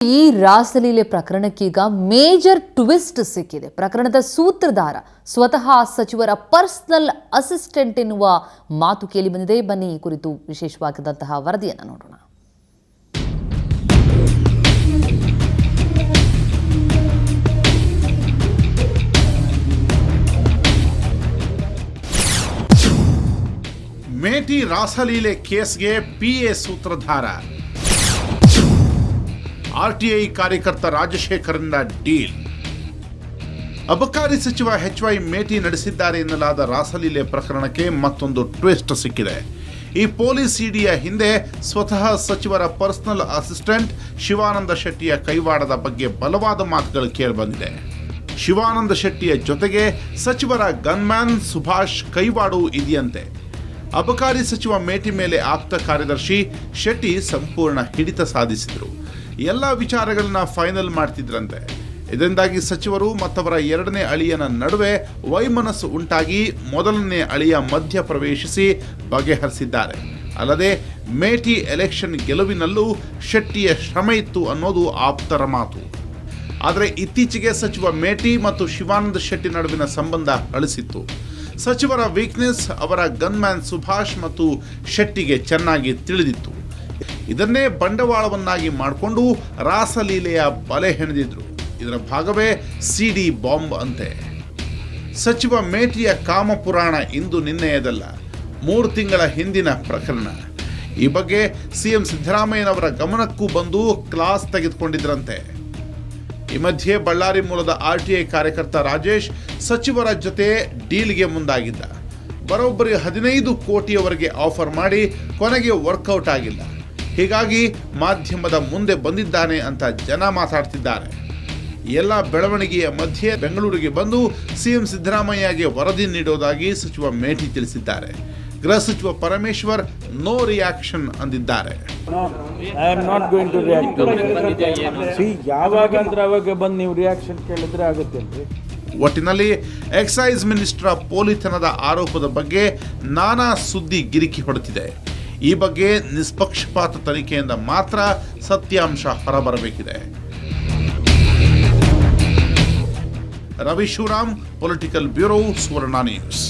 ಈ ರಾಸಲೀಲೆ ಪ್ರಕರಣಕ್ಕೀಗ major twist ಸಿಕ್ಕಿದೆ. ಪ್ರಕರಣದ ಸೂತ್ರಧಾರ ಸ್ವತಃ ಸಚಿವರ ಪರ್ಸನಲ್ ಅಸಿಸ್ಟೆಂಟ್ ಎನ್ನುವ ಮಾತು ಕೇಳಿ ಬಂದಿದೆ. ಬನ್ನಿ ಈ ಕುರಿತು ವಿಶೇಷವಾದಂತಹ ವರದಿಯನ್ನು ನೋಡೋಣ. ಮೇಟಿ ರಾಸಲೀಲೆ ಕೇಸ್ಗೆ ಪಿಎ ಸೂತ್ರಧಾರ. ಆರ್ಟಿಐ ಕಾರ್ಯಕರ್ತ ರಾಜಶೇಖರ್‌ನಿಂದ ಡೀಲ್. ಅಬಕಾರಿ ಸಚಿವ ಎಚ್.ವೈ. ಮೇಟಿ ನಡೆಸಿದ್ದಾರೆ ಎನ್ನಲಾದ ರಾಸಲೀಲೆ ಪ್ರಕರಣಕ್ಕೆ ಮತ್ತೊಂದು ಟ್ವಿಸ್ಟ್ ಸಿಕ್ಕಿದೆ. ಈ ಪೊಲೀಸ್ ಇಡಿಯ ಹಿಂದೆ ಸ್ವತಃ ಸಚಿವರ ಪರ್ಸನಲ್ ಅಸಿಸ್ಟೆಂಟ್ ಶಿವಾನಂದ ಶೆಟ್ಟಿಯ ಕೈವಾಡದ ಬಗ್ಗೆ ಬಲವಾದ ಮಾತುಗಳು ಕೇಳಿಬಂದಿದೆ. ಶಿವಾನಂದ ಶೆಟ್ಟಿಯ ಜೊತೆಗೆ ಸಚಿವರ ಗನ್ಮ್ಯಾನ್ ಸುಭಾಷ್ ಕೈವಾಡು ಇದೆಯಂತೆ. ಅಬಕಾರಿ ಸಚಿವ ಮೇಟಿ ಮೇಲೆ ಆಪ್ತ ಕಾರ್ಯದರ್ಶಿ ಶೆಟ್ಟಿ ಸಂಪೂರ್ಣ ಹಿಡಿತ ಸಾಧಿಸಿದರು. ಎಲ್ಲ ವಿಚಾರಗಳನ್ನ ಫೈನಲ್ ಮಾಡ್ತಿದ್ರಂತೆ. ಇದರಿಂದಾಗಿ ಸಚಿವರು ಮತ್ತವರ ಎರಡನೇ ಅಳಿಯನ ನಡುವೆ ವೈಮನಸ್ಸು ಉಂಟಾಗಿ ಮೊದಲನೇ ಅಳಿಯ ಮಧ್ಯ ಪ್ರವೇಶಿಸಿ ಬಗೆಹರಿಸಿದ್ದಾರೆ. ಅಲ್ಲದೆ ಮೇಟಿ ಎಲೆಕ್ಷನ್ ಗೆಲುವಿನಲ್ಲೂ ಶೆಟ್ಟಿಯ ಶ್ರಮ ಇತ್ತು ಅನ್ನೋದು ಆಪ್ತರ ಮಾತು. ಆದರೆ ಇತ್ತೀಚೆಗೆ ಸಚಿವ ಮೇಟಿ ಮತ್ತು ಶಿವಾನಂದ ಶೆಟ್ಟಿ ನಡುವಿನ ಸಂಬಂಧ ಅಳಿಸಿತ್ತು. ಸಚಿವರ ವೀಕ್ನೆಸ್ ಅವರ ಗನ್ಮ್ಯಾನ್ ಸುಭಾಷ್ ಮತ್ತು ಶೆಟ್ಟಿಗೆ ಚೆನ್ನಾಗಿ ತಿಳಿದಿತ್ತು. ಇದನ್ನೇ ಬಂಡವಾಳವನ್ನಾಗಿ ಮಾಡಿಕೊಂಡು ರಾಸಲೀಲೆಯ ಬಲೆ ಹೆಣೆದಿದ್ರು. ಇದರ ಭಾಗವೇ ಸಿಡಿ ಬಾಂಬ್ ಅಂತೆ. ಸಚಿವ ಮೇಟಿಯ ಕಾಮಪುರಾಣ ಇಂದು ನಿನ್ನೆಯದಲ್ಲ, 3 ತಿಂಗಳ ಹಿಂದಿನ ಪ್ರಕರಣ. ಈ ಬಗ್ಗೆ ಸಿಎಂ ಸಿದ್ದರಾಮಯ್ಯನವರ ಗಮನಕ್ಕೂ ಬಂದು ಕ್ಲಾಸ್ ತೆಗೆದುಕೊಂಡಿದ್ರಂತೆ. ಈ ಮಧ್ಯೆ ಬಳ್ಳಾರಿ ಮೂಲದ ಆರ್ಟಿಐ ಕಾರ್ಯಕರ್ತ ರಾಜೇಶ್ ಸಚಿವರ ಜೊತೆ ಡೀಲ್ಗೆ ಮುಂದಾಗಿದ್ದ. ಬರೋಬ್ಬರಿ 15 ಕೋಟಿಯವರೆಗೆ ಆಫರ್ ಮಾಡಿ ಕೊನೆಗೆ ವರ್ಕೌಟ್ ಆಗಿಲ್ಲ. ಹೀಗಾಗಿ ಮಾಧ್ಯಮದ ಮುಂದೆ ಬಂದಿದ್ದಾನೆ ಅಂತ ಜನ ಮಾತಾಡ್ತಿದ್ದಾರೆ. ಎಲ್ಲ ಬೆಳವಣಿಗೆಯ ಮಧ್ಯೆ ಬೆಂಗಳೂರಿಗೆ ಬಂದು ಸಿಎಂ ಸಿದ್ದರಾಮಯ್ಯಗೆ ವರದಿ ನೀಡೋದಾಗಿ ಸಚಿವ ಮೇಟಿ ತಿಳಿಸಿದ್ದಾರೆ. ಗೃಹ ಸಚಿವ ಪರಮೇಶ್ವರ್ ನೋ ರಿಯಾಕ್ಷನ್ ಅಂದಿದ್ದಾರೆ. ಒಟ್ಟಿನಲ್ಲಿ ಎಕ್ಸೈಸ್ ಮಿನಿಸ್ಟರ್ ಪೋಲಿತನದ ಆರೋಪದ ಬಗ್ಗೆ ನಾನಾ ಸುದ್ದಿ ಗಿರಿಕಿ ಹೊಡೆದಿದೆ. ಈ ಬಗ್ಗೆ ನಿಷ್ಪಕ್ಷಪಾತ ತನಿಖೆಯಿಂದ ಮಾತ್ರ ಸತ್ಯಾಂಶ ಹೊರಬರಬೇಕಿದೆ. ರವಿ ಶಿವರಾಮ್, ಪೊಲಿಟಿಕಲ್ ಬ್ಯೂರೋ, ಸುವರ್ಣ ನ್ಯೂಸ್.